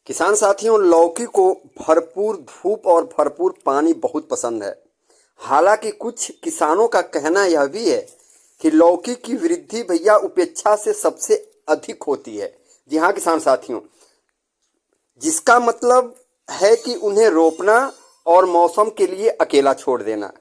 किसान साथियों, लौकी को भरपूर धूप और भरपूर पानी बहुत पसंद है। हालांकि कुछ किसानों का कहना यह भी है कि लौकी की वृद्धि भैया उपेक्षा से सबसे अधिक होती है। जी हाँ किसान साथियों, जिसका मतलब है कि उन्हें रोपना और मौसम के लिए अकेला छोड़ देना।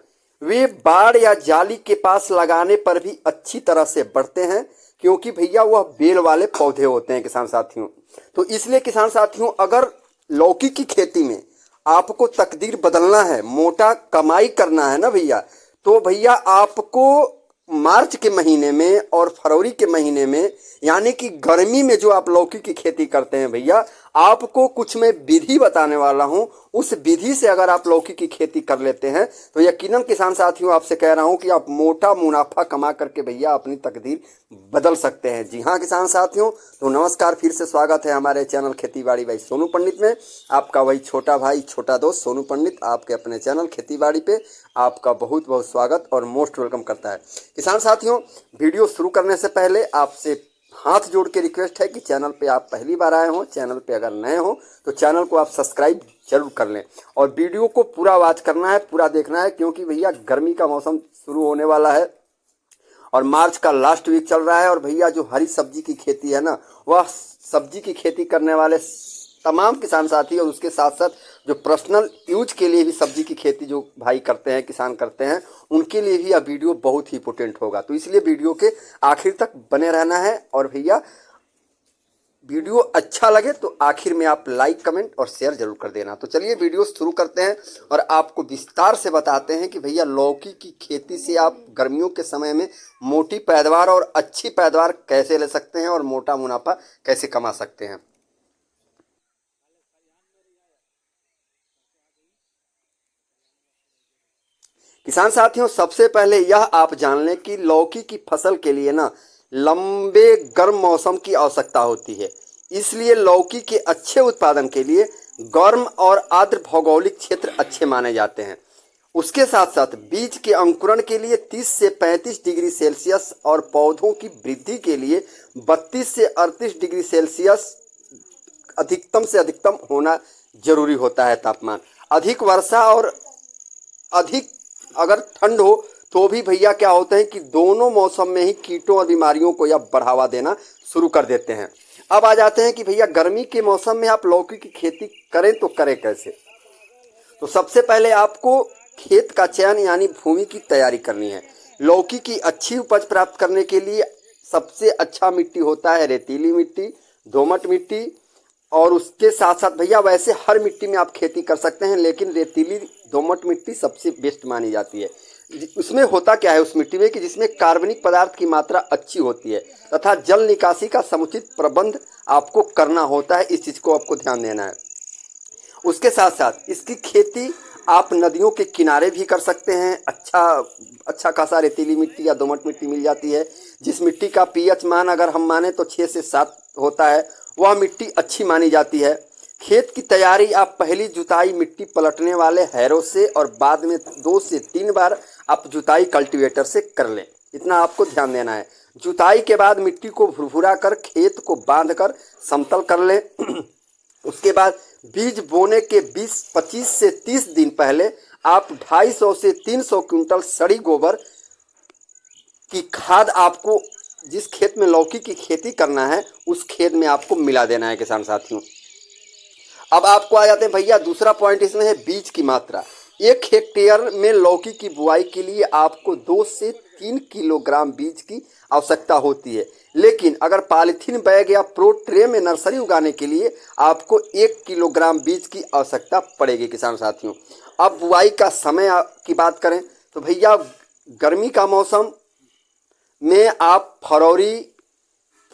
वे बाड़ या जाली के पास लगाने पर भी अच्छी तरह से बढ़ते हैं, क्योंकि भैया वह बेल वाले पौधे होते हैं किसान साथियों। तो इसलिए किसान साथियों, अगर लौकी की खेती में आपको तकदीर बदलना है, मोटा कमाई करना है ना भैया, तो भैया आपको मार्च के महीने में और फरवरी के महीने में, यानी कि गर्मी में जो आप लौकी की खेती करते हैं भैया, आपको कुछ मैं विधि बताने वाला हूं। उस विधि से अगर आप लौकी की खेती कर लेते हैं तो यकीनन किसान साथियों आपसे कह रहा हूं कि आप मोटा मुनाफा कमा करके भैया अपनी तकदीर बदल सकते हैं। जी हाँ किसान साथियों, तो नमस्कार, फिर से स्वागत है हमारे चैनल खेती बाड़ी भाई सोनू पंडित में। आपका वही छोटा भाई छोटा दोस्त सोनू पंडित आपके अपने चैनल खेती बाड़ी पे आपका बहुत बहुत स्वागत और मोस्ट वेलकम करता है। किसान साथियों, वीडियो शुरू करने से पहले आपसे हाथ जोड़ के रिक्वेस्ट है कि चैनल पे आप पहली बार आए हो, चैनल पे अगर नए हो तो चैनल को आप सब्सक्राइब जरूर कर लें और वीडियो को पूरा वॉच करना है, पूरा देखना है, क्योंकि भैया गर्मी का मौसम शुरू होने वाला है और मार्च का लास्ट वीक चल रहा है। और भैया जो हरी सब्जी की खेती है ना, वह सब्जी की खेती करने वाले तमाम किसान साथी और उसके साथ साथ जो पर्सनल यूज के लिए भी सब्जी की खेती जो भाई करते हैं, किसान करते हैं, उनके लिए भी यह वीडियो बहुत ही इंपॉर्टेंट होगा। तो इसलिए वीडियो के आखिर तक बने रहना है। और भैया वीडियो अच्छा लगे तो आखिर में आप लाइक कमेंट और शेयर जरूर कर देना। तो चलिए वीडियो शुरू करते हैं और आपको विस्तार से बताते हैं कि भैया लौकी की खेती से आप गर्मियों के समय में मोटी पैदावार और अच्छी पैदावार कैसे ले सकते हैं और मोटा मुनाफा कैसे कमा सकते हैं। किसान साथियों, सबसे पहले यह आप जान लें कि लौकी की फसल के लिए ना लंबे गर्म मौसम की आवश्यकता होती है। इसलिए लौकी के अच्छे उत्पादन के लिए गर्म और आर्द्र भौगोलिक क्षेत्र अच्छे माने जाते हैं। उसके साथ साथ बीज के अंकुरण के लिए 30 से 35 डिग्री सेल्सियस और पौधों की वृद्धि के लिए 32 से 38 डिग्री सेल्सियस अधिकतम से अधिकतम होना जरूरी होता है। तापमान अधिक वर्षा और अधिक अगर ठंड हो तो भी भैया क्या होता है कि दोनों मौसम में ही कीटों और बीमारियों को यह बढ़ावा देना शुरू कर देते हैं। अब आ जाते हैं कि भैया गर्मी के मौसम में आप लौकी की खेती करें तो करें कैसे। तो सबसे पहले आपको खेत का चयन यानी भूमि की तैयारी करनी है। लौकी की अच्छी उपज प्राप्त करने के लिए सबसे अच्छा मिट्टी होता है रेतीली मिट्टी, दोमट मिट्टी। और उसके साथ साथ भैया वैसे हर मिट्टी में आप खेती कर सकते हैं, लेकिन रेतीली दोमट मिट्टी सबसे बेस्ट मानी जाती है। उसमें होता क्या है उस मिट्टी में कि जिसमें कार्बनिक पदार्थ की मात्रा अच्छी होती है तथा जल निकासी का समुचित प्रबंध आपको करना होता है। इस चीज़ को आपको ध्यान देना है। उसके साथ साथ इसकी खेती आप नदियों के किनारे भी कर सकते हैं। अच्छा खासा रेतीली मिट्टी या दोमट मिट्टी मिल जाती है, जिस मिट्टी का पीएच मान अगर हम माने तो 6 से 7 होता है, वह मिट्टी अच्छी मानी जाती है। खेत की तैयारी आप पहली जुताई मिट्टी पलटने वाले हैरों से और बाद में 2 से 3 बार आप जुताई कल्टीवेटर से कर लें, इतना आपको ध्यान देना है। जुताई के बाद मिट्टी को भुरभुरा कर खेत को बांध कर समतल कर लें। उसके बाद बीज बोने के 25 से 30 दिन पहले आप 250 से 300 क्विंटल सड़ी गोबर की खाद आपको जिस खेत में लौकी की खेती करना है उस खेत में आपको मिला देना है किसान साथियों। अब आपको आ जाते हैं भैया दूसरा पॉइंट, इसमें है बीज की मात्रा। 1 हेक्टेयर में लौकी की बुआई के लिए आपको 2 से 3 किलोग्राम बीज की आवश्यकता होती है, लेकिन अगर पॉलीथीन बैग या प्रो ट्रे में नर्सरी उगाने के लिए आपको 1 किलोग्राम बीज की आवश्यकता पड़ेगी किसान साथियों। अब बुआई का समय की बात करें तो भैया गर्मी का मौसम में आप फरवरी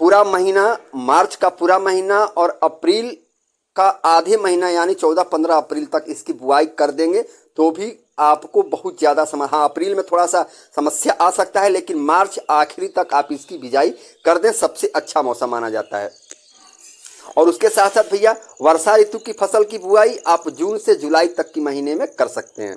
पूरा महीना, मार्च का पूरा महीना और अप्रैल का आधे महीना यानी 14-15 अप्रैल तक इसकी बुआई कर देंगे तो भी आपको बहुत ज़्यादा हाँ अप्रैल में थोड़ा सा समस्या आ सकता है, लेकिन मार्च आखिरी तक आप इसकी बिजाई कर दें, सबसे अच्छा मौसम माना जाता है। और उसके साथ साथ भैया वर्षा ऋतु की फसल की बुआई आप जून से जुलाई तक की महीने में कर सकते हैं।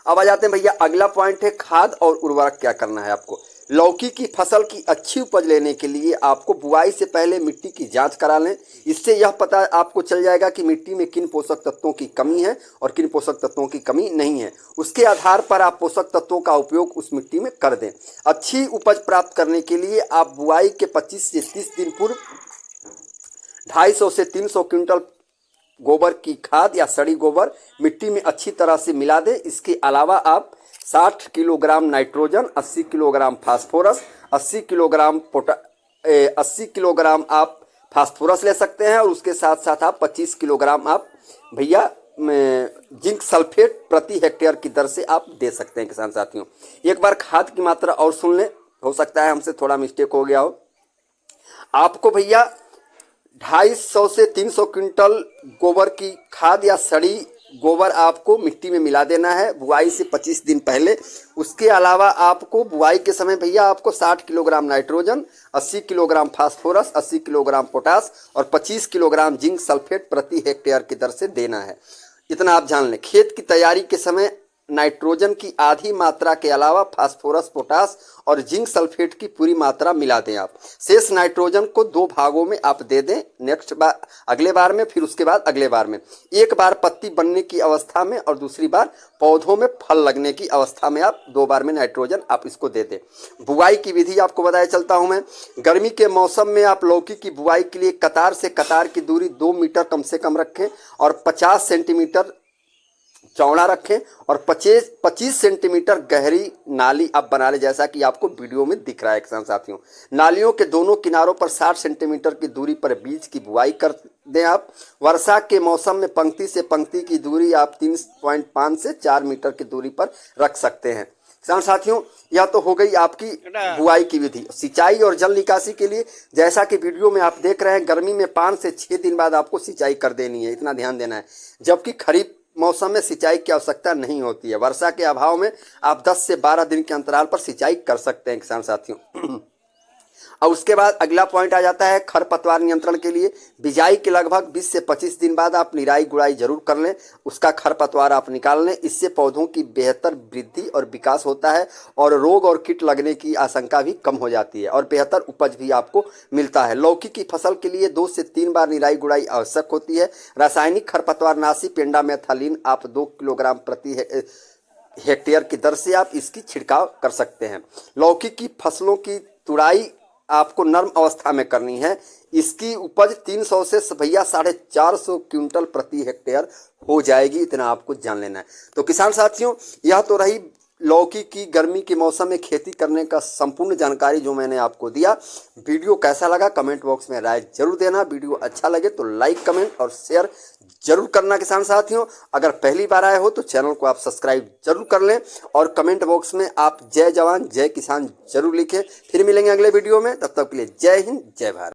अब आ जाते हैं भैया अगला पॉइंट है खाद और उर्वरक क्या करना है आपको। लौकी की फसल की अच्छी उपज लेने के लिए आपको बुआई से पहले मिट्टी की जांच करा लें। इससे यह पता आपको चल जाएगा कि मिट्टी में किन पोषक तत्वों की कमी है और किन पोषक तत्वों की कमी नहीं है। उसके आधार पर आप पोषक तत्वों का उपयोग उस मिट्टी में कर दें। अच्छी उपज प्राप्त करने के लिए आप बुआई के 25 से 30 दिन पूर्व 250 से 300 क्विंटल गोबर की खाद या सड़ी गोबर मिट्टी में अच्छी तरह से मिला दें। इसके अलावा आप 60 kilogram nitrogen, 80 kilogram phosphorus, 80 kilogram आप फास्फोरस ले सकते हैं और उसके साथ साथ आप 25 किलोग्राम आप भैया जिंक सल्फेट प्रति हेक्टेयर की दर से आप दे सकते हैं। किसान साथियों, एक बार खाद की मात्रा और सुन लें, हो सकता है हमसे थोड़ा मिस्टेक हो गया हो। आपको भैया 250 से 300 क्विंटल गोबर की खाद या सड़ी गोबर आपको मिट्टी में मिला देना है बुआई से 25 दिन पहले। उसके अलावा आपको बुआई के समय भैया आपको 60 kilogram nitrogen, 80 kilogram phosphorus, 80 kilogram potash और 25 किलोग्राम जिंक सल्फेट प्रति हेक्टेयर की दर से देना है। इतना आप जान लें। खेत की तैयारी के समय नाइट्रोजन की आधी मात्रा के अलावा फास्फोरस, पोटास और जिंक सल्फेट की पूरी मात्रा मिला दें आप। शेष नाइट्रोजन को 2 भागों में आप दे दें, नेक्स्ट बार अगले बार में, फिर उसके बाद अगले बार में। एक बार पत्ती बनने की अवस्था में और दूसरी बार पौधों में फल लगने की अवस्था में आप 2 बार में नाइट्रोजन आप इसको दे दें। बुआई की विधि आपको बताया चलता हूं मैं। गर्मी के मौसम में आप लौकी की बुआई के लिए कतार से कतार की दूरी 2 मीटर कम से कम रखें और 50 सेंटीमीटर चौड़ा रखें और 25 सेंटीमीटर गहरी नाली आप बना लें, जैसा कि आपको वीडियो में दिख रहा है। किसान साथियों, नालियों के दोनों किनारों पर 60 सेंटीमीटर की दूरी पर बीज की बुआई कर दें आप। वर्षा के मौसम में पंक्ति से पंक्ति की दूरी आप 3.5 से 4 मीटर की दूरी पर रख सकते हैं। किसान साथियों, यह तो हो गई आपकी बुआई की विधि। सिंचाई और जल निकासी के लिए जैसा कि वीडियो में आप देख रहे हैं, गर्मी में 5 से 6 दिन बाद आपको सिंचाई कर देनी है, इतना ध्यान देना है। जबकि खरीफ मौसम में सिंचाई की आवश्यकता नहीं होती है। वर्षा के अभाव में आप 10 से 12 दिन के अंतराल पर सिंचाई कर सकते हैं किसान साथियों। और उसके बाद अगला पॉइंट आ जाता है खरपतवार नियंत्रण के लिए। बिजाई के लगभग 20 से 25 दिन बाद आप निराई गुड़ाई जरूर कर लें, उसका खरपतवार आप निकाल लें। इससे पौधों की बेहतर वृद्धि और विकास होता है और रोग और कीट लगने की आशंका भी कम हो जाती है और बेहतर उपज भी आपको मिलता है। लौकी की फसल के लिए 2 से 3 बार निराई गुड़ाई आवश्यक होती है। रासायनिक खरपतवारनाशी पेंडामेथालिन आप 2 किलोग्राम प्रति हेक्टेयर की दर से आप इसकी छिड़काव कर सकते हैं। लौकी की फसलों की तुड़ाई आपको नर्म अवस्था में करनी है। इसकी उपज 300 से भैया 450 क्विंटल प्रति हेक्टेयर हो जाएगी, इतना आपको जान लेना है। तो किसान साथियों, यह तो रही लौकी की गर्मी के मौसम में खेती करने का संपूर्ण जानकारी जो मैंने आपको दिया। वीडियो कैसा लगा कमेंट बॉक्स में राय जरूर देना। वीडियो अच्छा लगे तो लाइक, कमेंट और शेयर जरूर करना। किसान साथियों, अगर पहली बार आए हो तो चैनल को आप सब्सक्राइब जरूर कर लें और कमेंट बॉक्स में आप जय जवान जय किसान जरूर लिखें। फिर मिलेंगे अगले वीडियो में, तब तक के लिए जय हिंद, जय भारत।